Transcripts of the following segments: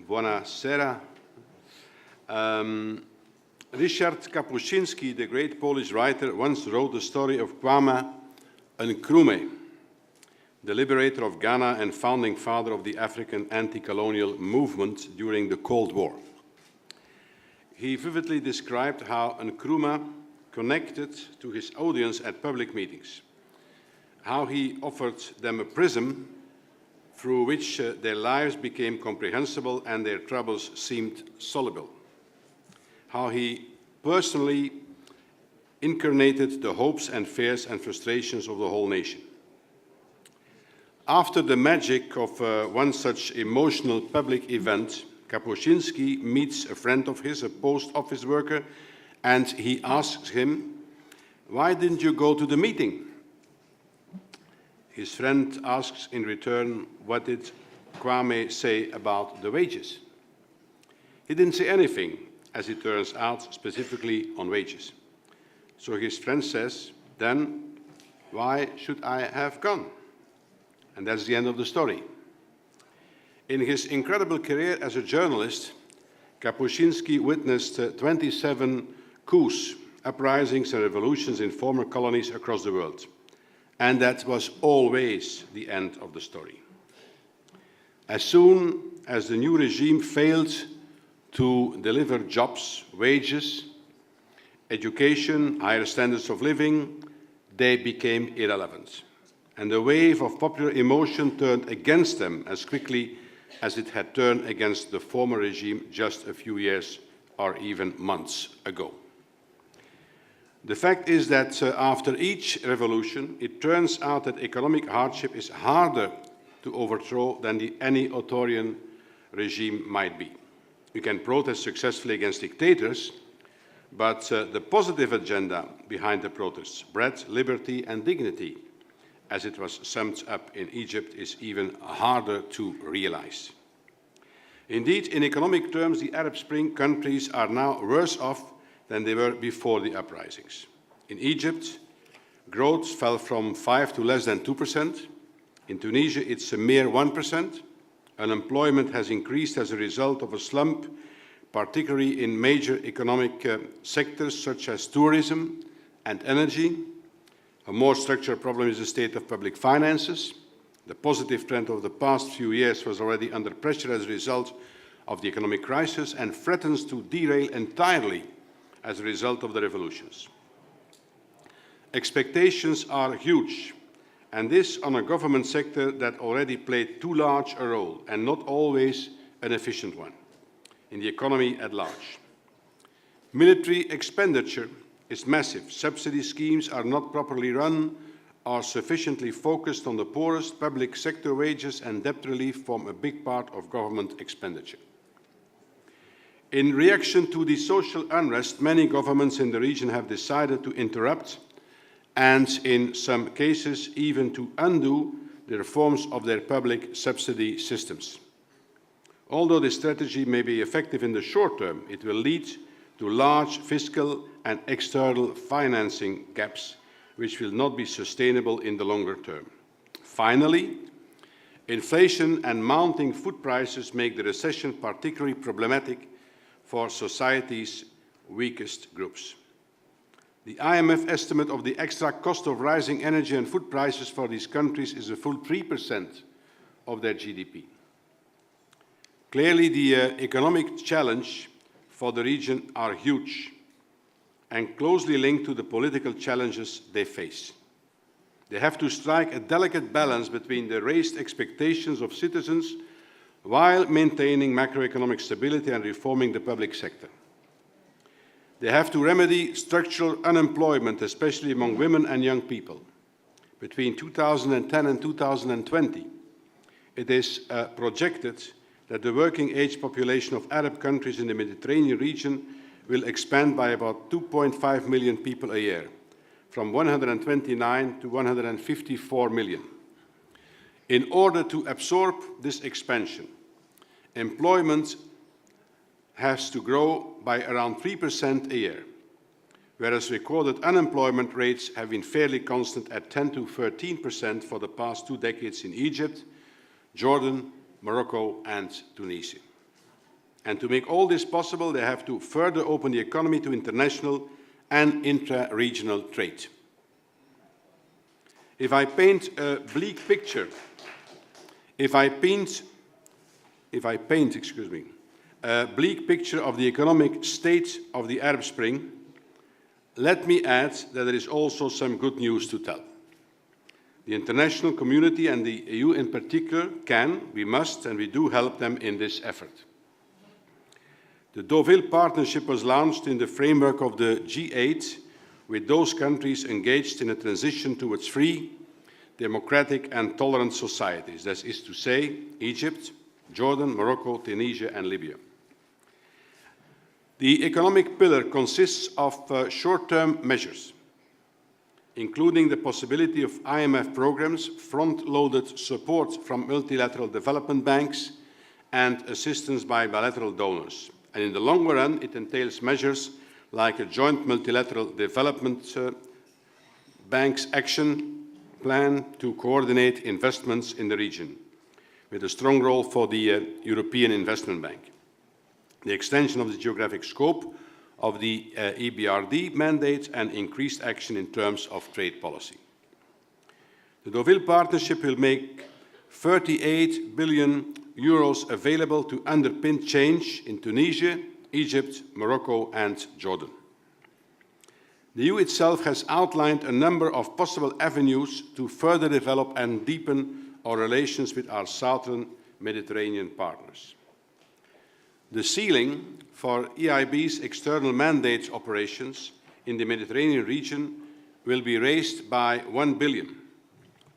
buonasera. Ryszard Kapuscinski, the great Polish writer, once wrote the story of Kwame Nkrumah, the liberator of Ghana and founding father of the African anti-colonial movement during the Cold War. He vividly described how Nkrumah connected to his audience at public meetings, how he offered them a prism through which their lives became comprehensible and their troubles seemed soluble, how he personally incarnated the hopes and fears and frustrations of the whole nation. After the magic of one such emotional public event, Kapuscinski meets a friend of his, a post office worker, and he asks him, "Why didn't you go to the meeting?" His friend asks in return, "What did Kwame say about the wages?" He didn't say anything, as it turns out, specifically on wages. So his friend says, "Then why should I have gone?" And that's the end of the story. In his incredible career as a journalist, Kapuscinski witnessed 27 coups, uprisings and revolutions in former colonies across the world. And that was always the end of the story. As soon as the new regime failed to deliver jobs, wages, education, higher standards of living, they became irrelevant. And the wave of popular emotion turned against them as quickly as it had turned against the former regime just a few years or even months ago. The fact is that after each revolution, it turns out that economic hardship is harder to overthrow than any authoritarian regime might be. You can protest successfully against dictators, but the positive agenda behind the protests, bread, liberty and dignity, as it was summed up in Egypt, is even harder to realize. Indeed, in economic terms, the Arab Spring countries are now worse off than they were before the uprisings. In Egypt, growth fell from 5 to less than 2%. In Tunisia, it's a mere 1%. Unemployment has increased as a result of a slump, particularly in major economic sectors such as tourism and energy. A more structural problem is the state of public finances. The positive trend of the past few years was already under pressure as a result of the economic crisis and threatens to derail entirely as a result of the revolutions. Expectations are huge, and this on a government sector that already played too large a role, and not always an efficient one, in the economy at large. Military expenditure is massive. Subsidy schemes are not properly run or sufficiently focused on the poorest. Public sector wages and debt relief form a big part of government expenditure. In reaction to the social unrest, many governments in the region have decided to interrupt and, in some cases, even to undo the reforms of their public subsidy systems. Although this strategy may be effective in the short term, it will lead to large fiscal and external financing gaps, which will not be sustainable in the longer term. Finally, inflation and mounting food prices make the recession particularly problematic for society's weakest groups. The IMF estimate of the extra cost of rising energy and food prices for these countries is a full 3% of their GDP. Clearly, the economic challenge for the region are huge and closely linked to the political challenges they face. They have to strike a delicate balance between the raised expectations of citizens while maintaining macroeconomic stability and reforming the public sector. They have to remedy structural unemployment, especially among women and young people. Between 2010 and 2020, it is projected that the working age population of Arab countries in the Mediterranean region will expand by about 2.5 million people a year, from 129 to 154 million. In order to absorb this expansion, employment has to grow by around 3% a year, whereas recorded unemployment rates have been fairly constant at 10 to 13% for the past 2 decades in Egypt, Jordan, Morocco and Tunisia. And to make all this possible, they have to further open the economy to international and intra-regional trade. If I paint a bleak picture, a bleak picture of the economic state of the Arab Spring, let me add that there is also some good news to tell. The international community and the EU in particular can, we must, and we do help them in this effort. The Deauville Partnership was launched in the framework of the G8 with those countries engaged in a transition towards free, democratic and tolerant societies, that is to say, Egypt, Jordan, Morocco, Tunisia and Libya. The economic pillar consists of short-term measures, including the possibility of IMF programs, front-loaded support from multilateral development banks, and assistance by bilateral donors. And in the longer run, it entails measures like a joint multilateral development banks action plan to coordinate investments in the region, with a strong role for the European Investment Bank. The extension of the geographic scope of the EBRD mandate and increased action in terms of trade policy. The Deauville Partnership will make 38 billion euros available to underpin change in Tunisia, Egypt, Morocco and Jordan. The EU itself has outlined a number of possible avenues to further develop and deepen our relations with our southern Mediterranean partners. The ceiling for EIB's external mandate operations in the Mediterranean region will be raised by 1 billion,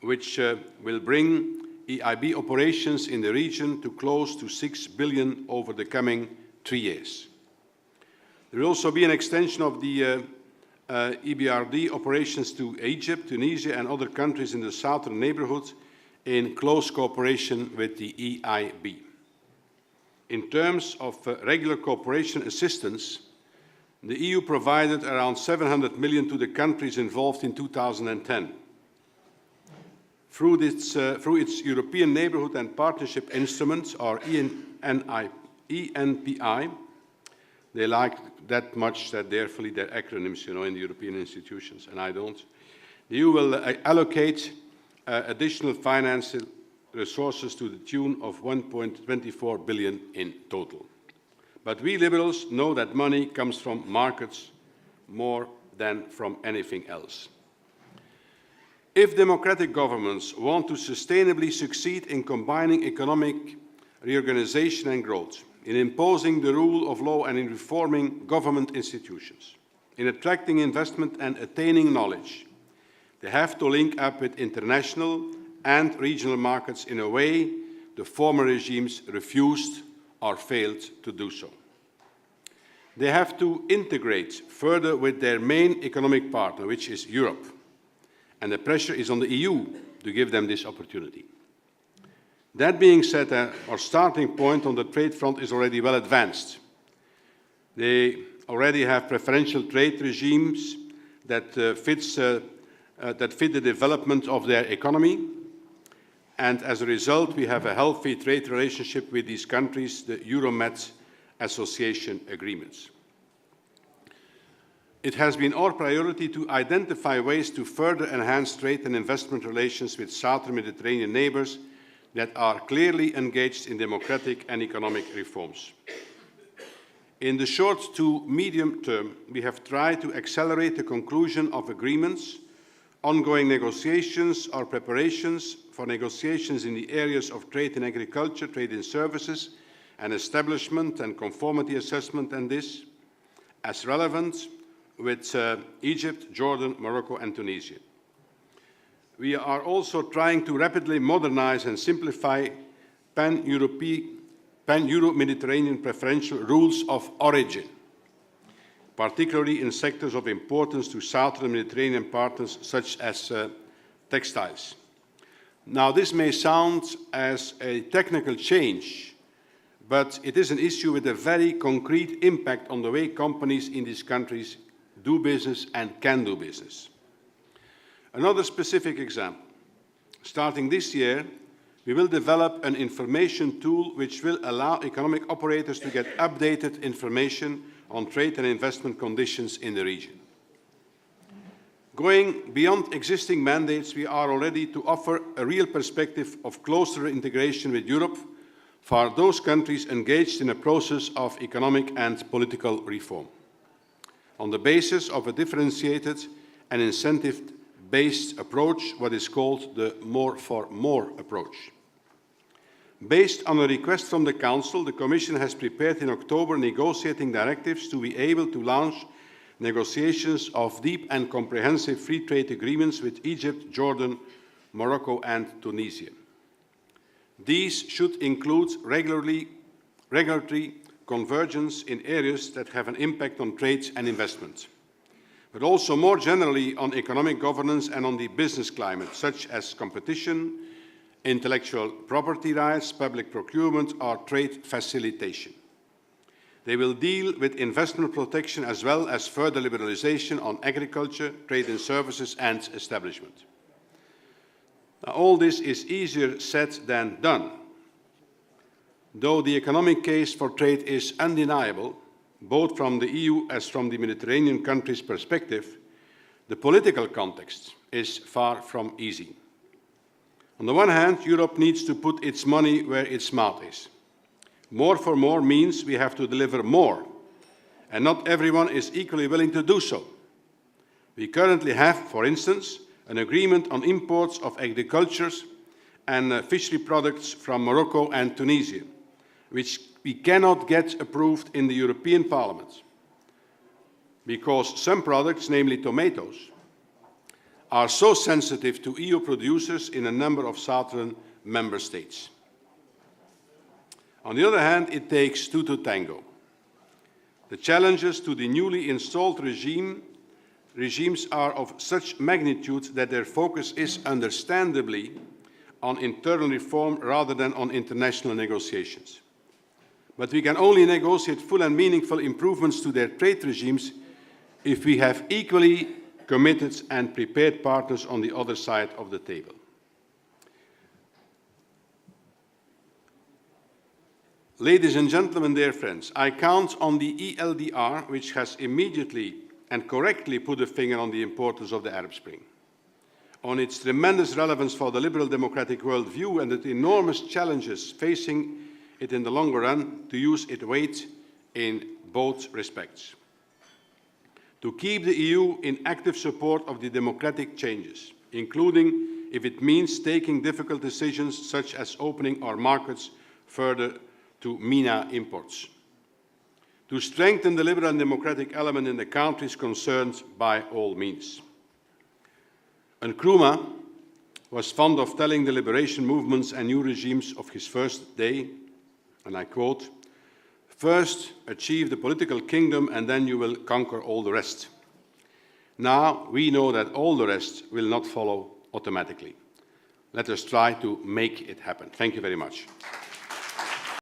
which will bring EIB operations in the region to close to 6 billion over the coming 3 years. There will also be an extension of the EBRD operations to Egypt, Tunisia and other countries in the southern neighbourhood in close cooperation with the EIB. In terms of regular cooperation assistance, the EU provided around 700 million to the countries involved in 2010. Through its European Neighbourhood and Partnership Instruments, or ENPI, they like that much that they're fully their acronyms, in the European institutions, and I don't. The EU will allocate additional financial resources to the tune of 1.24 billion in total. But we Liberals know that money comes from markets more than from anything else. If democratic governments want to sustainably succeed in combining economic reorganization and growth, in imposing the rule of law and in reforming government institutions, in attracting investment and attaining knowledge, they have to link up with international and regional markets in a way the former regimes refused or failed to do so. They have to integrate further with their main economic partner, which is Europe, and the pressure is on the EU to give them this opportunity. That being said, our starting point on the trade front is already well advanced. They already have preferential trade regimes that fit the development of their economy, and as a result, we have a healthy trade relationship with these countries, the Euromed Association Agreements. It has been our priority to identify ways to further enhance trade and investment relations with southern Mediterranean neighbours that are clearly engaged in democratic and economic reforms. In the short to medium term, we have tried to accelerate the conclusion of agreements, ongoing negotiations or preparations for negotiations in the areas of trade in agriculture, trade in services, and establishment and conformity assessment, and this as relevant with Egypt, Jordan, Morocco and Tunisia. We are also trying to rapidly modernize and simplify pan-Euro-Mediterranean preferential rules of origin, particularly in sectors of importance to southern Mediterranean partners such as textiles. Now, this may sound as a technical change, but it is an issue with a very concrete impact on the way companies in these countries do business and can do business. Another specific example. Starting this year, we will develop an information tool which will allow economic operators to get updated information on trade and investment conditions in the region. Going beyond existing mandates, we are already to offer a real perspective of closer integration with Europe for those countries engaged in a process of economic and political reform, on the basis of a differentiated and incentive-based approach, what is called the more for more approach. Based on a request from the Council, the Commission has prepared in October negotiating directives to be able to launch negotiations of deep and comprehensive free trade agreements with Egypt, Jordan, Morocco and Tunisia. These should include regulatory convergence in areas that have an impact on trade and investment, but also more generally on economic governance and on the business climate, such as competition, intellectual property rights, public procurement or trade facilitation. They will deal with investment protection as well as further liberalisation on agriculture, trade and services and establishment. Now, all this is easier said than done. Though the economic case for trade is undeniable, both from the EU as from the Mediterranean countries' perspective, the political context is far from easy. On the one hand, Europe needs to put its money where its mouth is. More for more means we have to deliver more, and not everyone is equally willing to do so. We currently have, for instance, an agreement on imports of agriculture and fishery products from Morocco and Tunisia, which we cannot get approved in the European Parliament, because some products, namely tomatoes, are so sensitive to EU producers in a number of southern member states. On the other hand, it takes two to tango. The challenges to the newly installed regimes are of such magnitude that their focus is understandably on internal reform rather than on international negotiations. But we can only negotiate full and meaningful improvements to their trade regimes if we have equally committed and prepared partners on the other side of the table. Ladies and gentlemen, dear friends, I count on the ELDR, which has immediately and correctly put a finger on the importance of the Arab Spring, on its tremendous relevance for the liberal democratic worldview and the enormous challenges facing it in the longer run, to use its weight in both respects. To keep the EU in active support of the democratic changes, including if it means taking difficult decisions such as opening our markets further to MENA imports. To strengthen the liberal and democratic element in the countries concerned by all means. Nkrumah was fond of telling the liberation movements and new regimes of his first day, and I quote, "First achieve the political kingdom and then you will conquer all the rest." Now we know that all the rest will not follow automatically. Let us try to make it happen. Thank you very much.